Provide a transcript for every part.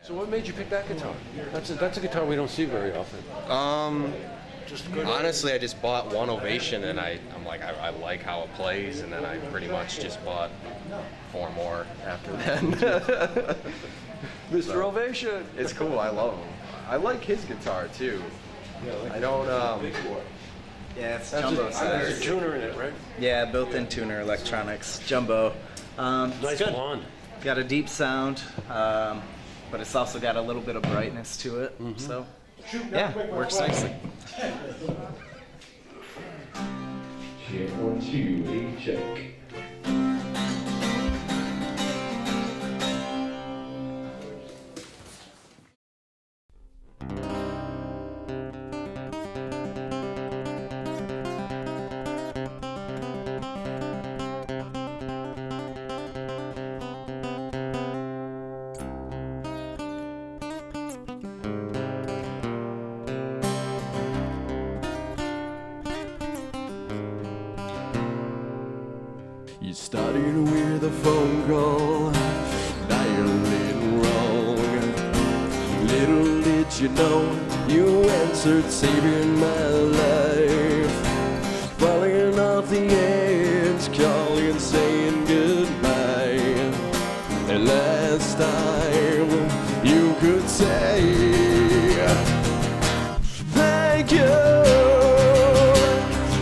So what made you pick that guitar? That's a guitar we don't see very often. Just good. Honestly, I just bought one Ovation, and I'm like, I like how it plays, and then I pretty much just bought 4 more after that. Mr. Ovation. It's cool. I love him. I like his guitar too. Yeah, I don't. Yeah, it's There's jumbo a size. tuner in it, right? Yeah, built-in tuner electronics, jumbo. Nice good. blonde. Got a deep sound, but it's also got a little bit of brightness to it. So, yeah, works nicely. Check 1, 2, 8, check. You started with a phone call, dialing wrong. Little did you know, you answered saving my life. Falling off the edge, calling, saying goodbye. And last time you could say thank you.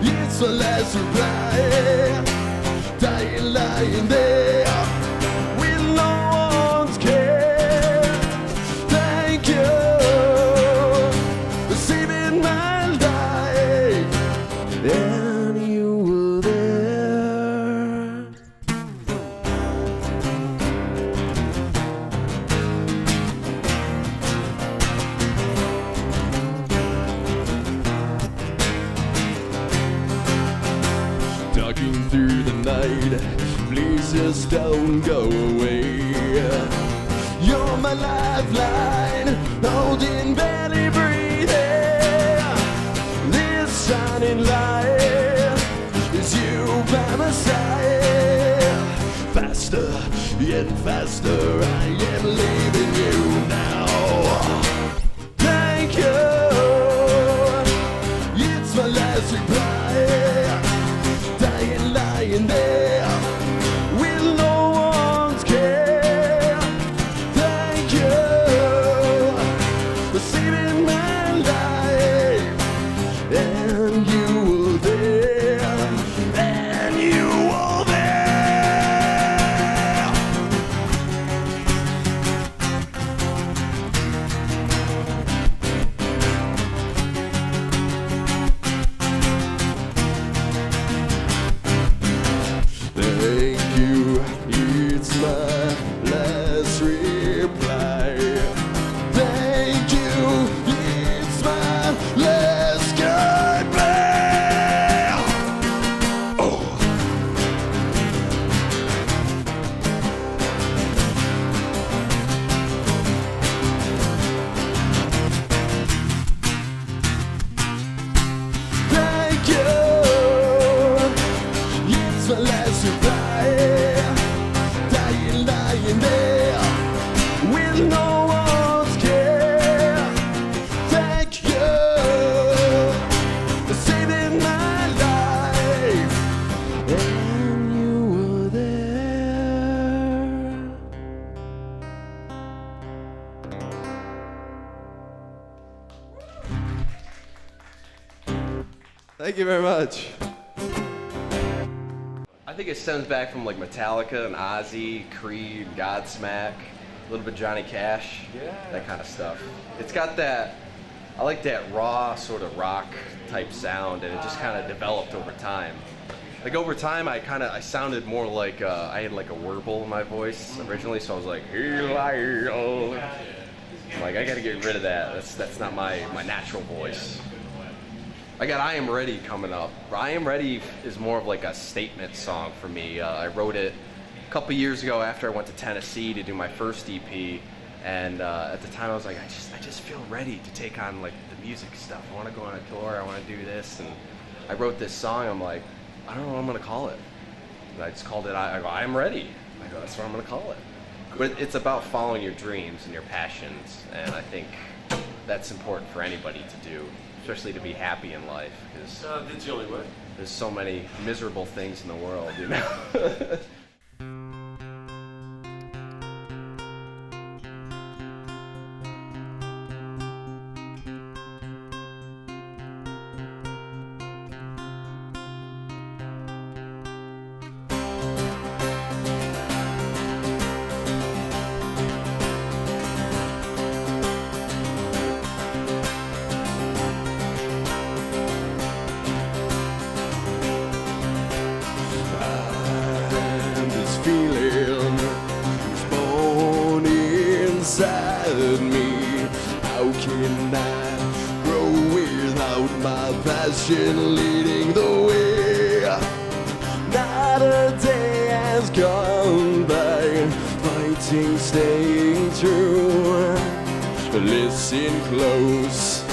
It's the last reply. Lying there with no one's care. Thank you for saving my life, and you were there. Talking through the night, please just don't go away. You're my lifeline, holding, barely breathing. This shining light is you by my side. Faster, yet faster, I am leaving you now. Thank you, it's my last reply. Dying, lying there with no one's care. Thank you for saving my life, and you were there, and you were there. Thank you, it's my last reply. Thank you, it's my last goodbye. Oh. Thank you, it's my last reply. Dying, lying there with no one's care. Thank you for saving my life, and you were there. Thank you very much. I think it stems back from like Metallica and Ozzy, Creed, Godsmack, a little bit Johnny Cash, that kind of stuff. It's got that, I like that raw sort of rock type sound, and it just kind of developed over time. Like over time, I sounded more like I had like a warble in my voice originally, so I was like, I'm like, I gotta get rid of that. That's not my natural voice. I got I Am Ready coming up. I Am Ready is more of like a statement song for me. I wrote it a couple years ago after I went to Tennessee to do my first EP, and at the time I was like, I just feel ready to take on like the music stuff. I want to go on a tour. I want to do this, and I wrote this song. I'm like, I don't know what I'm gonna call it. And I just called it I Am Ready. I go, that's what I'm gonna call it. But it's about following your dreams and your passions, and I think that's important for anybody to do, especially to be happy in life, because That's the only way. there's so many miserable things in the world, you know? And this feeling is born inside me. How can I grow without my passion leading the way? Not a day has gone by fighting, staying true. Listen close.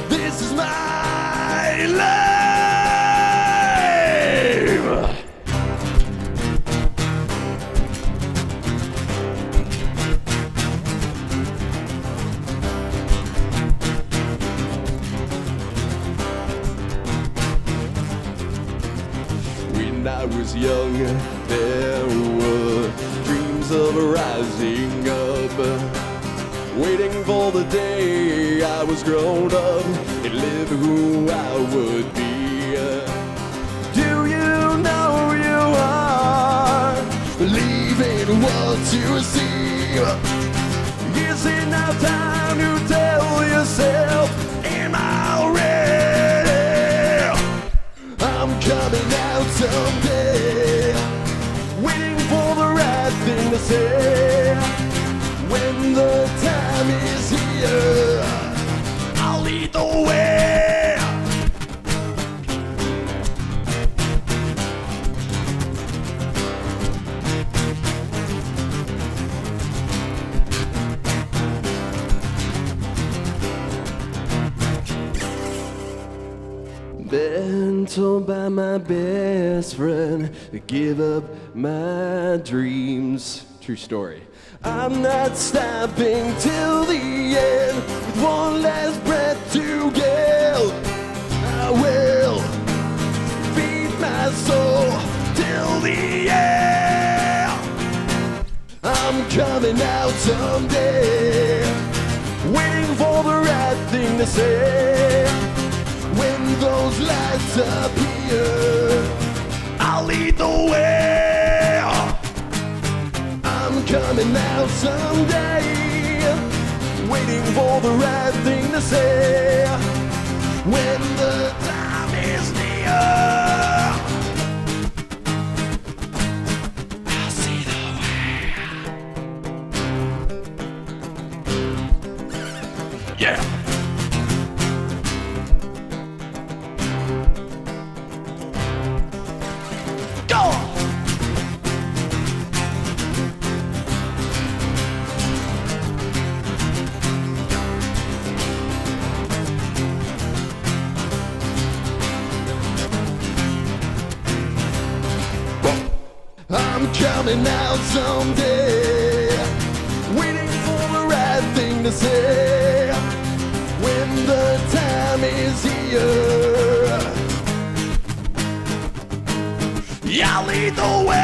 This is my life. When I was young, there were dreams of rising up, waiting for the day I was grown up and live who I would be. Do you know you are believing what you see? Is it now time to tell yourself, am I ready? I'm coming out someday, waiting for the right thing to say. When the time is here, I'll lead the way. Been told by my best friend to give up my dreams. True story. I'm not stopping till the end with one last breath to give. I will feed my soul till the end. I'm coming out someday, waiting for the right thing to say. When those lights appear, I'll lead the way. I'm coming out someday, waiting for the right thing to say. When the time is near, I'll see the way. Yeah. I'm coming out someday, waiting for the right thing to say. When the time is here, I'll lead the way.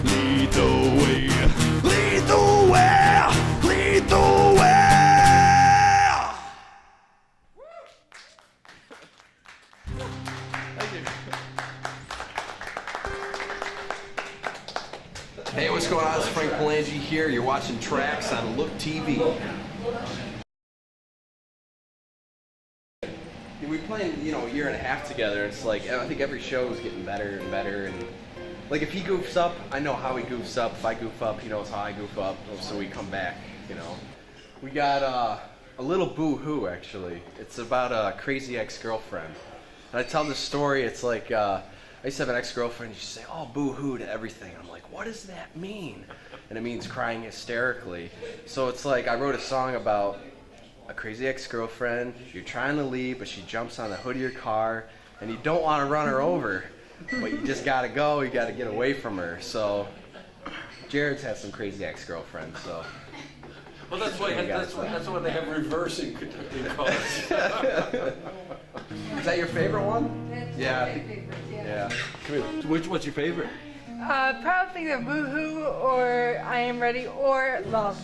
Lead the way, lead the way, lead the way. Thank you. Hey, what's going on? It's Frank Palangi here. You're watching TRAX on Look TV. We've been playing, a year and a half together. It's like, I think every show is getting better and better. And like, if he goofs up, I know how he goofs up. If I goof up, he knows how I goof up. So we come back, We got a little boo-hoo, actually. It's about a crazy ex-girlfriend. And I tell this story, it's like, I used to have an ex-girlfriend. She'd say, "Oh, boo-hoo" to everything. I'm like, what does that mean? And it means crying hysterically. So it's like I wrote a song about a crazy ex-girlfriend. You're trying to leave, but she jumps on the hood of your car, and you don't want to run her over, but you just gotta go. You gotta get away from her. So Jared's had some crazy ex-girlfriends. So. Well, that's why they have reversing in cars. Is that your favorite one? Yeah. My favorite, Yeah. Come here. What's your favorite? Probably the Boohoo or I Am Ready or Love.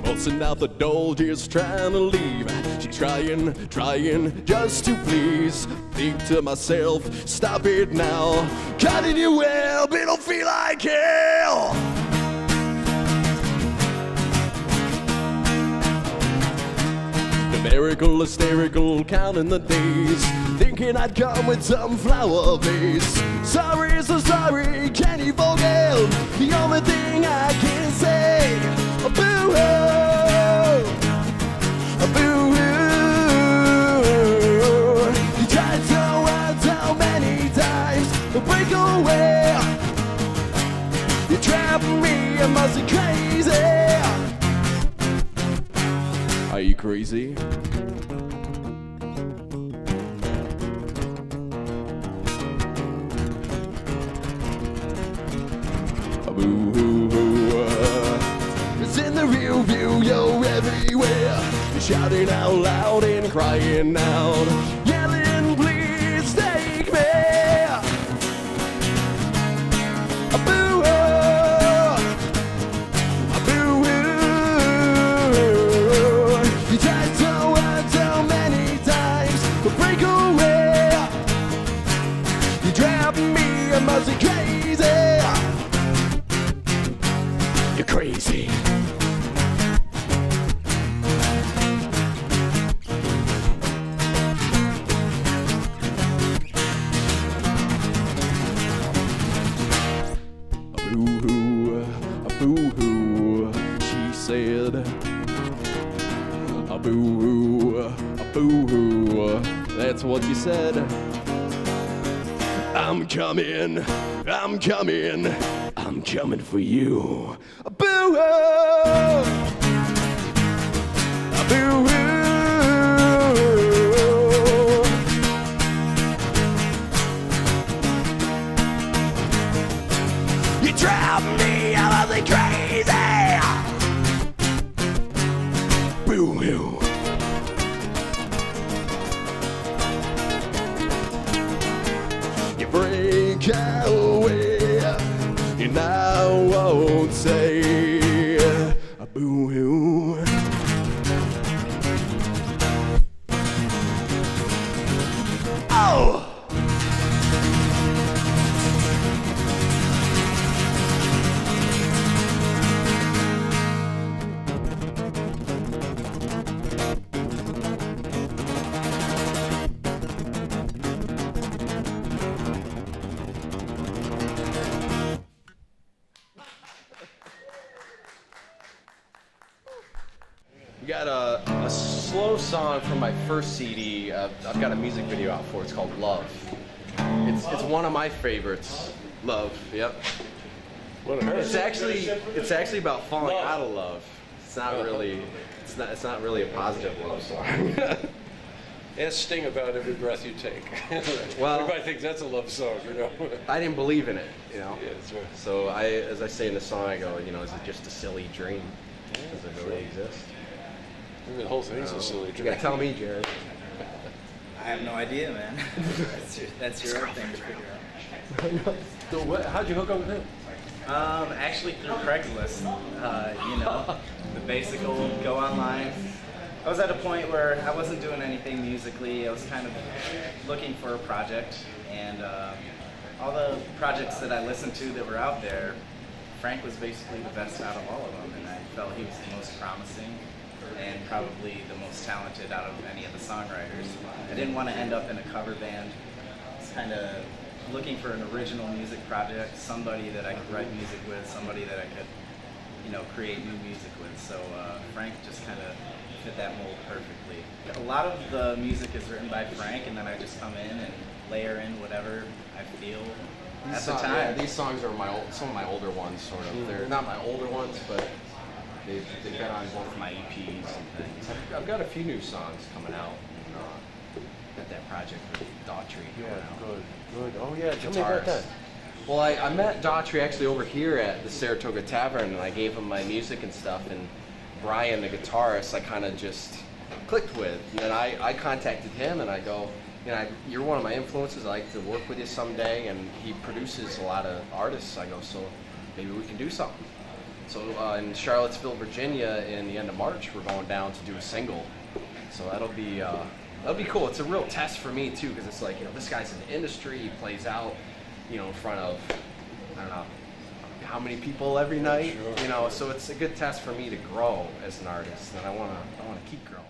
Busting out the door, just trying to leave. She's trying just to please. Think to myself, stop it now. Cutting you well, but don't feel like hell. Numerical, hysterical, counting the days. Thinking I'd come with some flower vase. Sorry, so sorry, can't you forget? The only thing I can say, boo-hoo, boo-hoo. You tried so many times to break away. You trapped me, I must be crazy. Are you crazy? Boo-hoo-hoo. It's in the rear view, you're everywhere. You're shouting out loud and crying out, yelling, please take me. Boo-hoo, boo-hoo. You tried so many times to break away. You trapped me, I must be crazy. You're crazy. Boo-hoo, boo-hoo, she said. Boo-hoo, boo-hoo, that's what she said. I'm coming for you. Boo-hoo, boo-hoo. You drive me, I must be crazy. Boo-hoo. You break away, and I won't say a boo-hoo. Oh! We got a slow song from my first CD. I've got a music video out for it. It's called Love. It's one of my favorites. Love. Yep. It's actually about falling out of love. It's not really a positive love song. Ask Sting about Every Breath You Take. Well, everybody thinks that's a love song, you know. I didn't believe in it, you know. Yeah, that's right. So as I say in the song, I go, you know, is it just a silly dream? Does it really exist? Maybe the whole thing's a silly You dream. gotta tell me, Jared. I have no idea, man. that's your own thing to figure out. So how'd you hook up with him? Actually through Craigslist, you know, the basic old go online. I was at a point where I wasn't doing anything musically. I was kind of looking for a project, and all the projects that I listened to that were out there, Frank was basically the best out of all of them, and I felt he was the most promising and probably the most talented out of any of the songwriters. I didn't want to end up in a cover band. I was kind of looking for an original music project, somebody that I could write music with, somebody that I could, you know, create new music with. So Frank just kind of fit that mold perfectly. A lot of the music is written by Frank, and then I just come in and layer in whatever I feel at the time. Yeah, these songs are some of my older ones, sort of. They're not my older ones, but they've been on both of my EPs and things. I've got a few new songs coming out. Got that project with Daughtry coming out. Good. Oh yeah, tell me about that. Well, I met Daughtry actually over here at the Saratoga Tavern, and I gave him my music and stuff, and Brian, the guitarist, I kind of just clicked with. And then I contacted him, and I go, you know, you're one of my influences. I'd like to work with you someday. And he produces a lot of artists. I go, so maybe we can do something. So in Charlottesville, Virginia, in the end of March, we're going down to do a single. So that'll be cool. It's a real test for me too, because it's like, you know, this guy's in the industry. He plays out, you know, in front of, I don't know how many people every night. Sure. You know, so it's a good test for me to grow as an artist, and I wanna keep growing.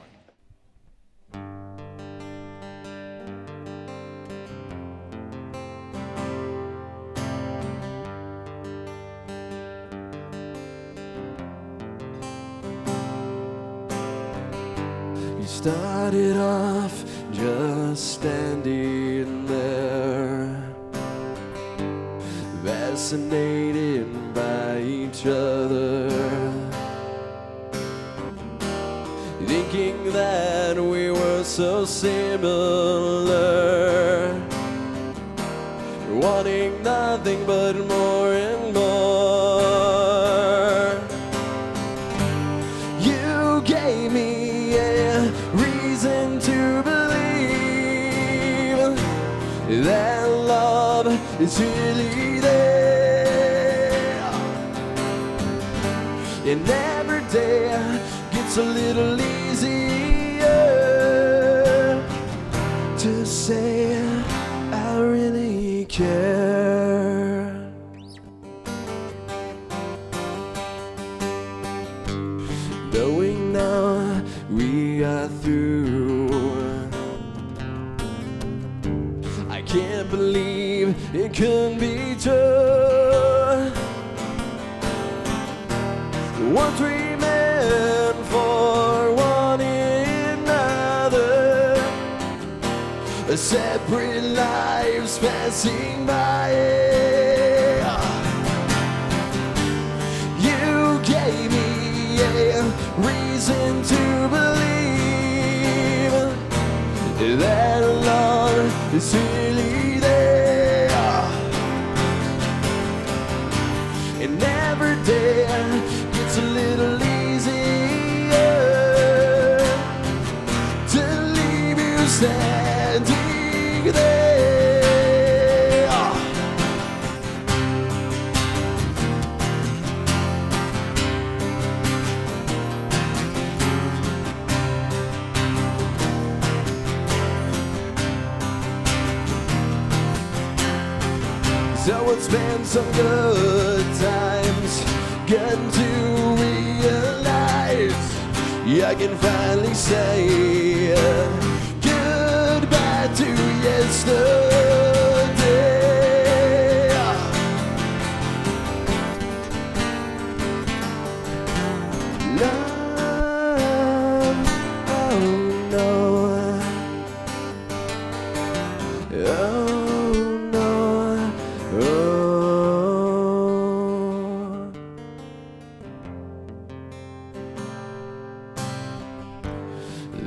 You started off just standing there, fascinated by each other, thinking that we were so similar, wanting nothing but more and more. You gave me a reason to believe that love is really there, and every day gets a little easier to say I really care. Knowing now we are through, I can't believe it could be true. Once we meant for one another, separate lives passing by. You gave me a reason to believe that love is really there, and every day gets a little easier to leave you standing there. So it's been some good times, getting to realize, yeah, I can finally say goodbye to yesterday. Love, oh no, oh no, oh.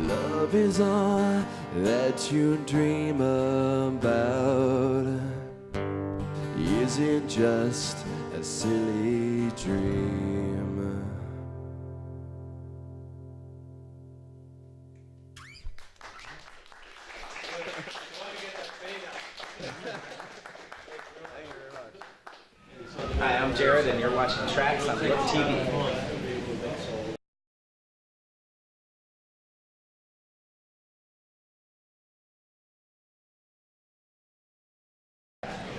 Love is all that you dream about. Is it just a silly dream? Hi, I'm Jared, and you're watching TRAX on Look TV.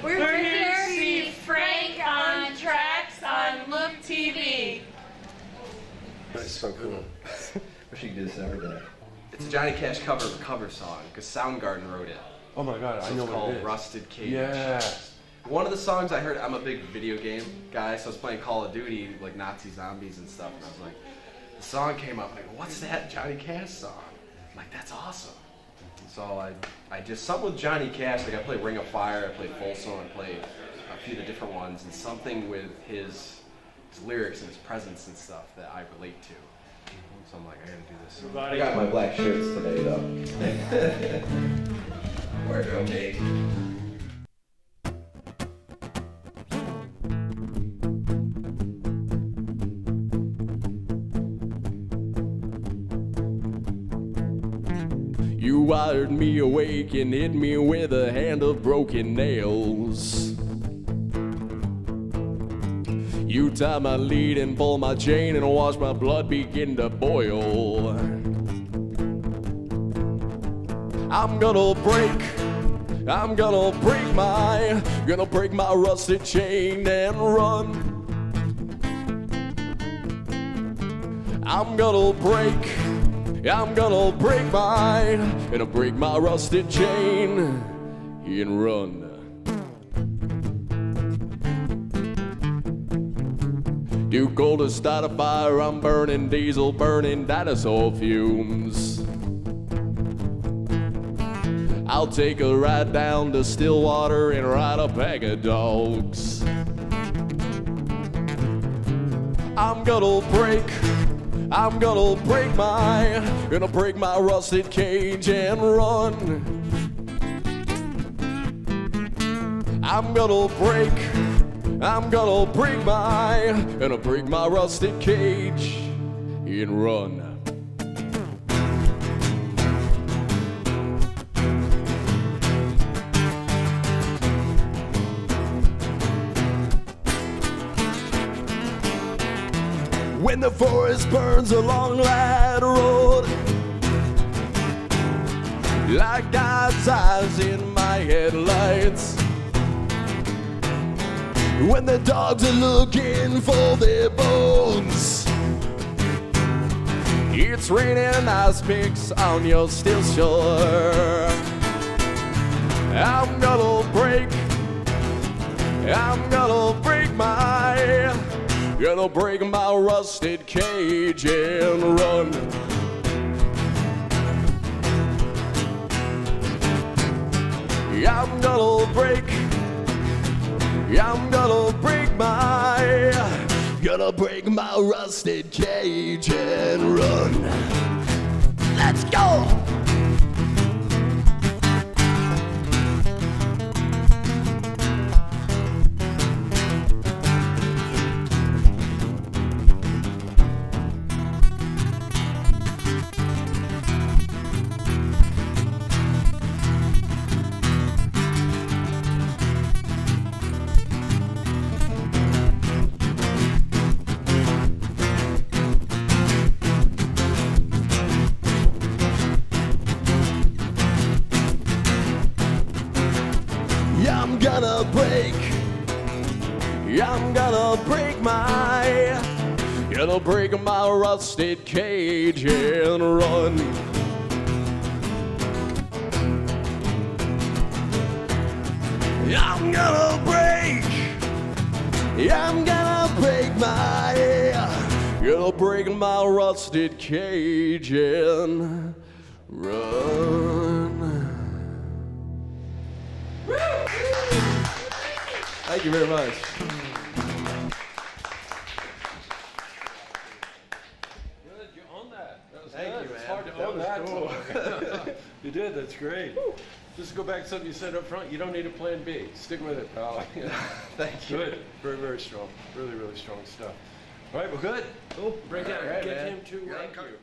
We're here to see Frank on TRAX on Look TV. That's so cool. Wish you could do this every day. It's a Johnny Cash cover song because Soundgarden wrote it. Oh my God, I know It's what called it is. Rusted Cage. Yeah. One of the songs I heard, I'm a big video game guy, so I was playing Call of Duty, like Nazi zombies and stuff, and I was like, the song came up, and I go, what's that Johnny Cash song? I'm like, that's awesome. So I just, something with Johnny Cash, like I play Ring of Fire, I play Folsom, I play a few of the different ones, and something with his lyrics and his presence and stuff that I relate to. So I'm like, I gotta do this. I got my black shirts today, though. We're okay. You wired me awake and hit me with a hand of broken nails. You tie my lead and pull my chain and watch my blood begin to boil. I'm gonna break my rusted chain and run. I'm gonna break my rusted chain and run. Too cold to start a fire, I'm burning diesel, burning dinosaur fumes. I'll take a ride down to Stillwater and ride a pack of dogs. I'm gonna break my rusted cage and run. I'm gonna break my rusted cage and run. When the forest burns along that road, like God's eyes in my headlights. When the dogs are looking for their bones, it's raining ice picks on your still shore. I'm gonna break my rusted cage and run. I'm gonna break my rusted cage and run. Let's go! I'm gonna break my rusted cage and run. I'm gonna break my rusted cage and run. Thank you very much. Cool. You did, that's great. Just go back to something you said up front, you don't need a plan B. Stick with it, pal. Thank you. Good. Very, very strong. Really, really strong stuff. All right, well, good. Cool. Break down. Right, Get man. him to rank you.